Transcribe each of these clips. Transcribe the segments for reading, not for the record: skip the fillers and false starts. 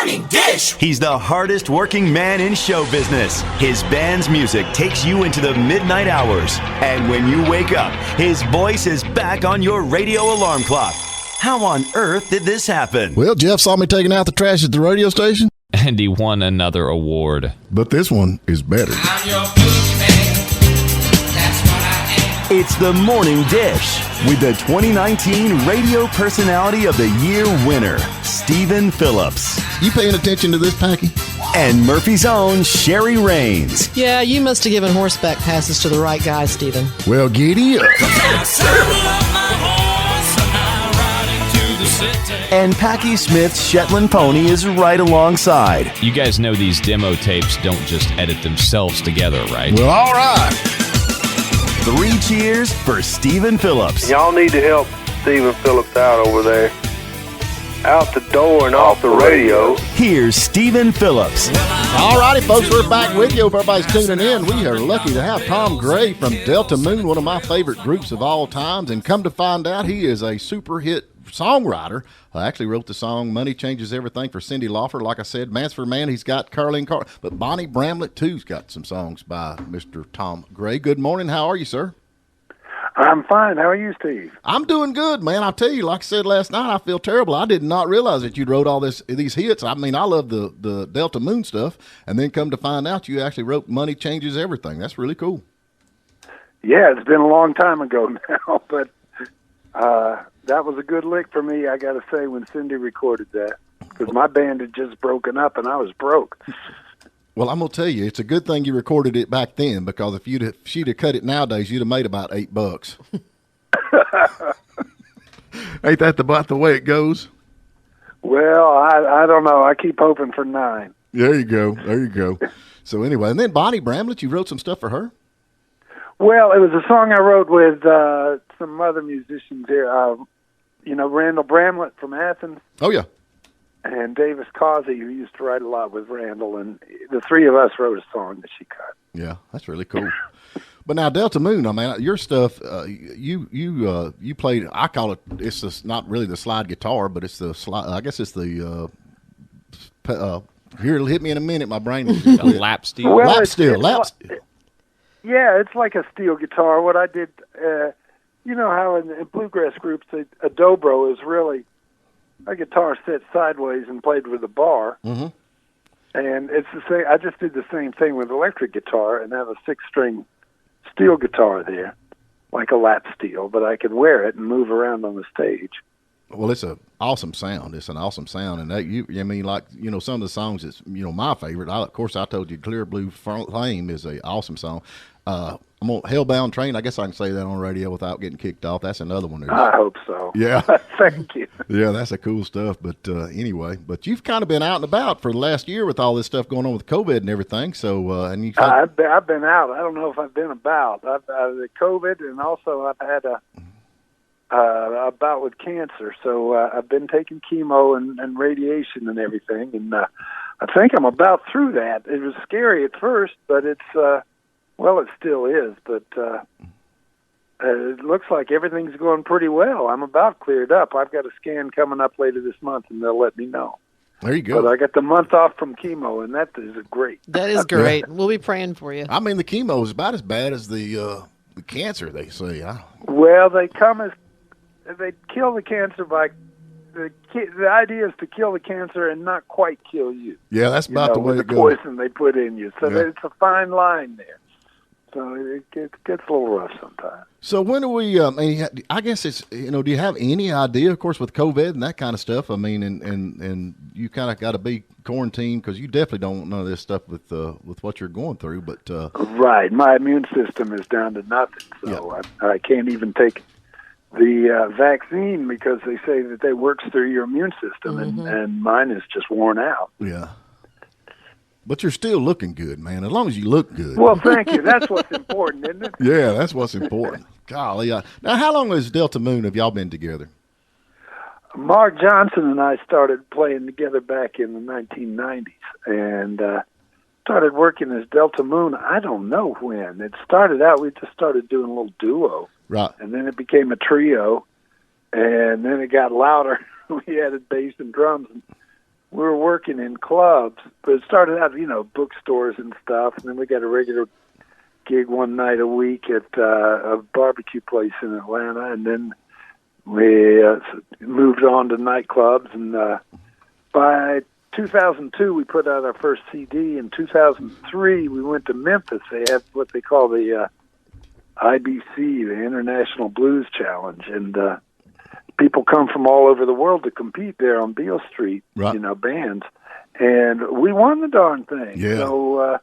Morning Dish. He's the hardest working man in show business. His band's music takes you into the midnight hours. And when you wake up, his voice is back on your radio alarm clock. How on earth did this happen? Well, Jeff saw me taking out the trash at the radio station. And he won another award. But this one is better. I'm your boogeyman. That's what I am. It's the Morning Dish with the 2019 Radio Personality of the Year winner, Stephen Phillips. You paying attention to this, Packy? And Murphy's own Sherry Raines. Yeah, you must have given horseback passes to the right guy, Stephen. Well, giddy up. And Packy Smith's Shetland pony is right alongside. You guys know these demo tapes don't just edit themselves together, right? Well, all right. 3 cheers for Stephen Phillips. Y'all need to help Stephen Phillips out over there. Out the door and off the radio. Here's Stephen Phillips. All righty, folks, we're back with you. Hope everybody's tuning in. We are lucky to have Tom Gray from Delta Moon, one of my favorite groups of all times. And come to find out, he is a super hit songwriter. I actually wrote the song Money Changes Everything for Cyndi Lauper. Like I said, Mansford Man, he's got Carlene Carr. But Bonnie Bramlett, too's got some songs by Mr. Tom Gray. Good morning. How are you, sir? I'm fine. How are you, Steve? I'm doing good, man. I'll tell you, like I said last night, I feel terrible. I did not realize that you'd wrote all these hits. I mean, I love the Delta Moon stuff, and then come to find out you actually wrote Money Changes Everything. That's really cool. Yeah, it's been a long time ago now, but that was a good lick for me, I got to say, when Cyndi recorded that, because my band had just broken up and I was broke. Well, I'm going to tell you, it's a good thing you recorded it back then, because if she'd have cut it nowadays, you'd have made about $8. Ain't that about the way it goes? Well, I don't know. I keep hoping for 9. There you go. There you go. So anyway, and then Bonnie Bramlett, you wrote some stuff for her? Well, it was a song I wrote with some other musicians here. Randall Bramlett from Athens. Oh, yeah. And Davis Causey, who used to write a lot with Randall, and the 3 of us wrote a song that she cut. Yeah, that's really cool. But now Delta Moon, I mean, your stuff, you played. I call it. It's not really the slide guitar, but it's the slide. I guess it's the. Here, it'll hit me in a minute. My brain is a lap steel. Well, lap steel. Yeah, it's like a steel guitar. What I did, you know how in bluegrass groups, a dobro is really a guitar set sideways and played with a bar. Mm-hmm. And it's the same. I just did the same thing with electric guitar and have a 6-string steel guitar there, like a lap steel, but I could wear it and move around on the stage. Well, it's an awesome sound. It's an awesome sound, and some of the songs. It's my favorite. Of course, I told you, "Clear Blue Flame" is an awesome song. I'm on Hellbound Train. I guess I can say that on radio without getting kicked off. That's another one. I hope so. Yeah. Thank you. Yeah, that's a cool stuff. But anyway, you've kind of been out and about for the last year with all this stuff going on with COVID and everything. So, and you've I've been out. I don't know if I've been about. I've the COVID, and also I've had a bout with cancer. So I've been taking chemo and radiation and everything, and I think I'm about through that. It was scary at first, but it's well, it still is, but it looks like everything's going pretty well. I'm about cleared up. I've got a scan coming up later this month, and they'll let me know. There you go. But I got the month off from chemo, and that is great. That is great. We'll be praying for you. I mean, the chemo is about as bad as the cancer, they say. Well, they kill the cancer by the idea is to kill the cancer and not quite kill you. Yeah, that's about the way it goes. The poison they put in you, so it's a fine line there. So it gets a little rough sometimes. So when do we? I guess it's do you have any idea? Of course, with COVID and that kind of stuff. I mean, and you kind of got to be quarantined because you definitely don't want none of this stuff with what you're going through. But right, my immune system is down to nothing, so I can't even take the vaccine because they say that they works through your immune system, and mine is just worn out. Yeah. But you're still looking good, man, as long as you look good. Well, thank you. That's what's important, isn't it? Yeah, that's what's important. Golly. Now, how long has Delta Moon have y'all been together? Mark Johnson and I started playing together back in the 1990s and started working as Delta Moon. I don't know when. It started out, we just started doing a little duo. Right. And then it became a trio, and then it got louder. We added bass and drums. And we were working in clubs, but it started out, bookstores and stuff, and then we got a regular gig one night a week at a barbecue place in Atlanta, and then we moved on to nightclubs, and by 2002 we put out our first CD. In 2003 we went to Memphis. They have what they call the IBC, the International Blues Challenge, and people come from all over the world to compete there on Beale Street, right. Bands, and we won the darn thing. Yeah.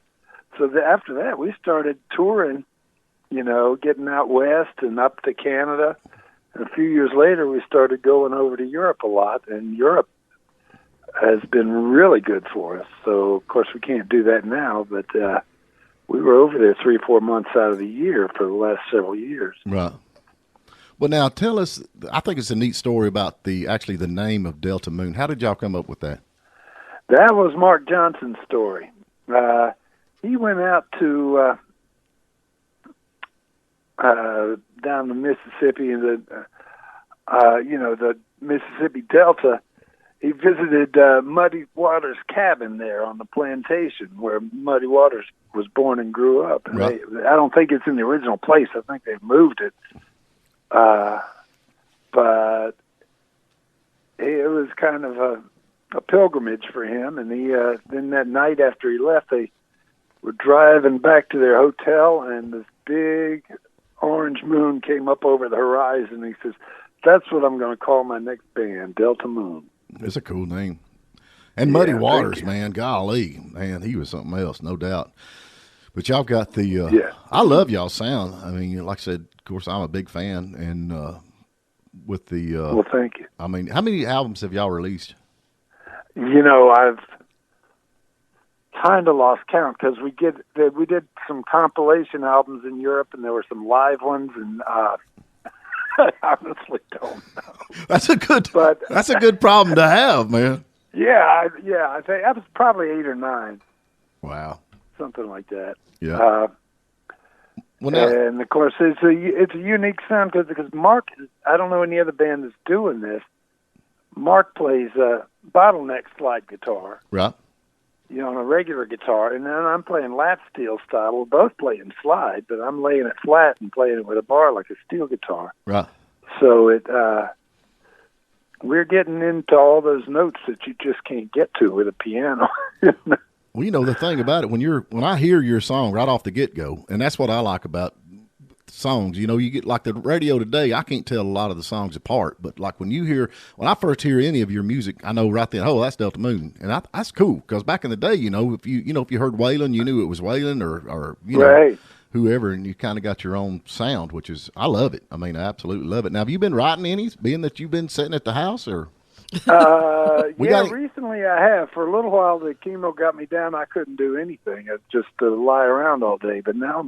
So after that, we started touring, getting out west and up to Canada. And a few years later, we started going over to Europe a lot, and Europe has been really good for us. So, of course, we can't do that now, but we were over there 3-4 months out of the year for the last several years. Right. Well, now tell us, I think it's a neat story about the name of Delta Moon. How did y'all come up with that? That was Mark Johnson's story. He went out to down the Mississippi, and the Mississippi Delta. He visited Muddy Waters' cabin there on the plantation where Muddy Waters was born and grew up. And right. I don't think it's in the original place. I think they've moved it. But it was kind of a pilgrimage for him. And he then that night after he left, they were driving back to their hotel, and this big orange moon came up over the horizon. He says, "That's what I'm going to call my next band, Delta Moon." It's a cool name. And Muddy Waters, man, golly, man, he was something else, no doubt. But y'all got the I love y'all's sound. I mean, like I said, of course, I'm a big fan, and with the well, thank you. I mean, how many albums have y'all released? I've kind of lost count because we did some compilation albums in Europe, and there were some live ones, and I honestly don't know. That's a good problem to have, man. Yeah, I think that was probably 8 or 9. Wow, something like that. Yeah. Well, and of course, it's a unique sound because Mark. I don't know any other band that's doing this. Mark plays bottleneck slide guitar, right? On a regular guitar, and then I'm playing lap steel style. We're both playing slide, but I'm laying it flat and playing it with a bar like a steel guitar. Right. So we're getting into all those notes that you just can't get to with a piano. Well, the thing about it, when I hear your song right off the get-go, and that's what I like about songs, you get like the radio today, I can't tell a lot of the songs apart, but like when I first hear any of your music, I know right then, oh, that's Delta Moon, and that's cool, because back in the day, if you heard Waylon, you knew it was Waylon or right. Whoever, and you kind of got your own sound, which is, I love it. I mean, I absolutely love it. Now, have you been writing any, being that you've been sitting at the house, or? Recently I have. For a little while, the chemo got me down. I couldn't do anything. I just lie around all day. But now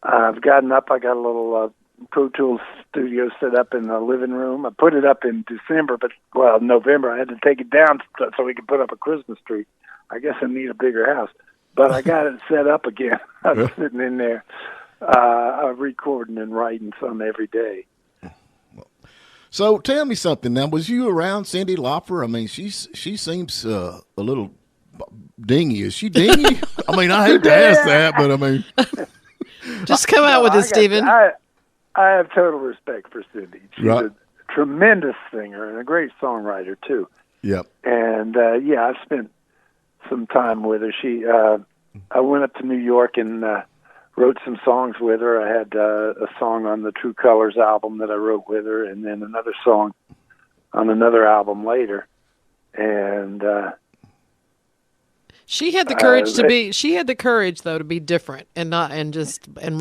I've gotten up. I got a little Pro Tools studio set up in the living room. I put it up in December, November. I had to take it down so we could put up a Christmas tree. I guess I need a bigger house. But I got it set up again. I'm sitting in there recording and writing some every day. So tell me something now. Was you around Cyndi Lauper? I mean, she seems a little dingy. Is she dingy? I mean, I hate to ask that, but I mean, just come out with it, Stephen. I have total respect for Cyndi. She's right. a tremendous singer and a great songwriter too. Yep. And I've spent some time with her. I went up to New York and wrote some songs with her. I had a song on the True Colors album that I wrote with her, and then another song on another album later. And she had the courage she had the courage though to be different and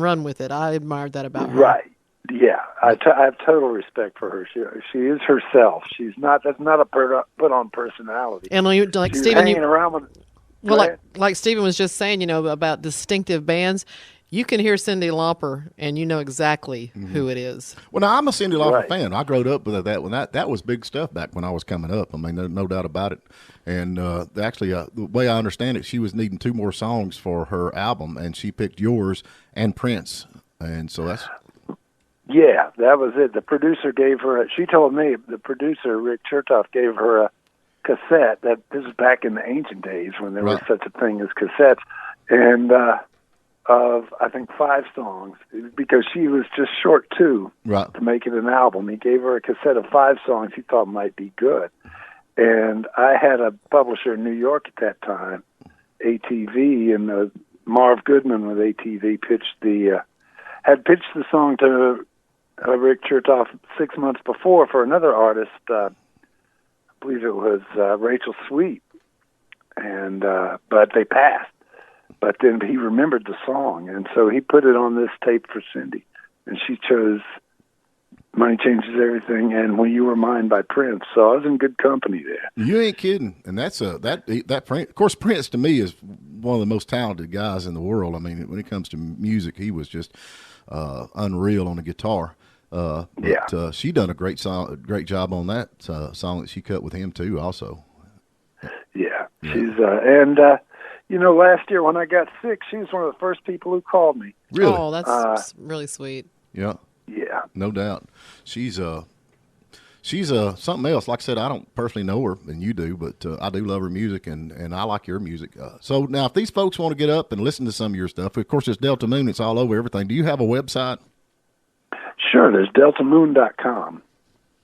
run with it. I admired that about her. Right. Yeah. I have total respect for her. She is herself. That's not a put on personality. And like she's Stephen, hanging around with. Well, like Stephen was just saying, about distinctive bands, you can hear Cyndi Lauper and you know exactly who it is. Well, now, I'm a Cyndi Lauper fan. I grew up with that when that was big stuff back when I was coming up. I mean, there's no doubt about it. And actually, the way I understand it, she was needing 2 more songs for her album, and she picked yours and Prince. And so that's... Yeah, that was it. The producer gave her she told me, the producer, Rick Chertoff, gave her a cassette. That this is back in the ancient days when there was such a thing as cassettes, and of I think 5 songs, because she was just short 2 to make it an album. He gave her a cassette of 5 songs he thought might be good, and I had a publisher in New York at that time, ATV, and Marv Goodman with ATV had pitched the song to Rick Chertoff 6 months before for another artist. I believe it was Rachel Sweet, and but they passed. But then he remembered the song, and so he put it on this tape for Cyndi, and she chose "Money Changes Everything" and "When You Were Mine" by Prince. So I was in good company there. You ain't kidding, and that's that. Of course, Prince to me is one of the most talented guys in the world. I mean, when it comes to music, he was just unreal on the guitar. She done a great job on that song that she cut with him too. Also, she's last year when I got sick, she was one of the first people who called me. Really? Oh, that's really sweet. Yeah, no doubt. She's something else. Like I said, I don't personally know her, and you do, but I do love her music, and I like your music. So now, if these folks want to get up and listen to some of your stuff, of course, it's Delta Moon. It's all over everything. Do you have a website? Sure, there's deltamoon.com.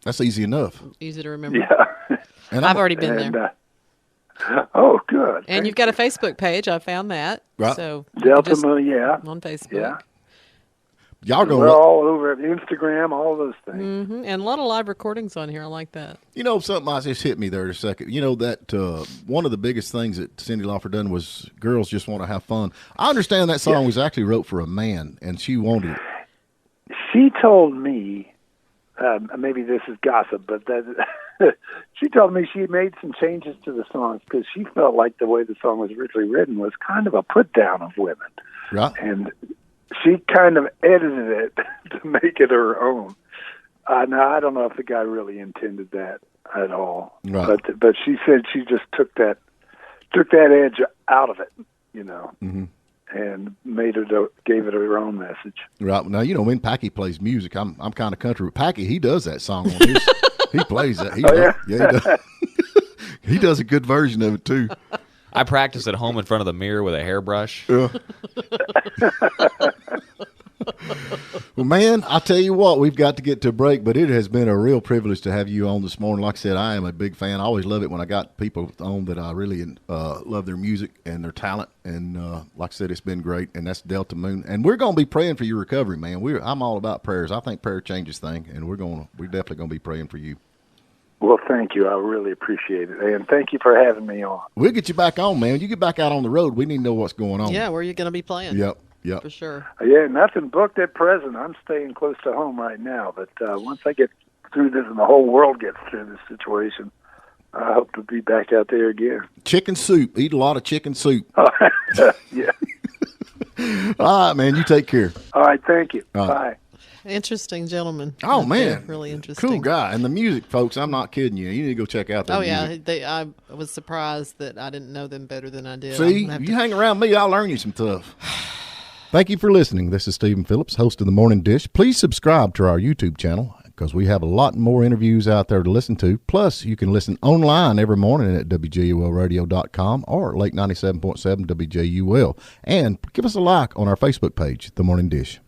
That's easy enough. Easy to remember. Yeah. And I've already been there. Oh, good. And you've got a Facebook page. I found that. Right. So Delta Moon, on Facebook. Yeah. Y'all We're all over Instagram, all those things. Mm-hmm. And a lot of live recordings on here. I like that. You know, something else just hit me there a second. You know, that one of the biggest things that Cyndi Lauper done was Girls Just Want to Have Fun. I understand that song was actually wrote for a man, and she wanted it. She told me, maybe this is gossip, but that she told me she made some changes to the songs because she felt like the way the song was originally written was kind of a put down of women. Right. And she kind of edited it to make it her own. Now, I don't know if the guy really intended that at all. Right. But she said she just took that edge out of it, you know. Mm-hmm. And gave it her own message. Right. Now, you know, when Packy plays music, I'm kind of country. Packy, he does that song on his. He plays that. He does. He does a good version of it, too. I practice at home in front of the mirror with a hairbrush. Well, man, I'll tell you what, we've got to get to a break, but it has been a real privilege to have you on this morning. Like I said, I am a big fan. I always love it when I got people on that I really love their music and their talent. And like I said, it's been great, and that's Delta Moon. And we're going to be praying for your recovery, man. I'm all about prayers. I think prayer changes things, and we're definitely going to be praying for you. Well, thank you. I really appreciate it. And thank you for having me on. We'll get you back on, man. You get back out on the road. We need to know what's going on. Yeah, where are you going to be playing? Yep. For sure. Yeah, nothing booked at present. I'm staying close to home right now. But once I get through this and the whole world gets through this situation, I hope to be back out there again. Chicken soup. Eat a lot of chicken soup. Yeah. All right, man. You take care. All right. Thank you. Bye. Interesting gentleman. Oh, man. Really interesting. Cool guy. And the music, folks, I'm not kidding you. You need to go check out their music. I was surprised that I didn't know them better than I did. See, you hang around me, I'll learn you some stuff. Thank you for listening. This is Stephen Phillips, host of The Morning Dish. Please subscribe to our YouTube channel because we have a lot more interviews out there to listen to. Plus, you can listen online every morning at WJULradio.com or Lake 97.7 WJUL. And give us a like on our Facebook page, The Morning Dish.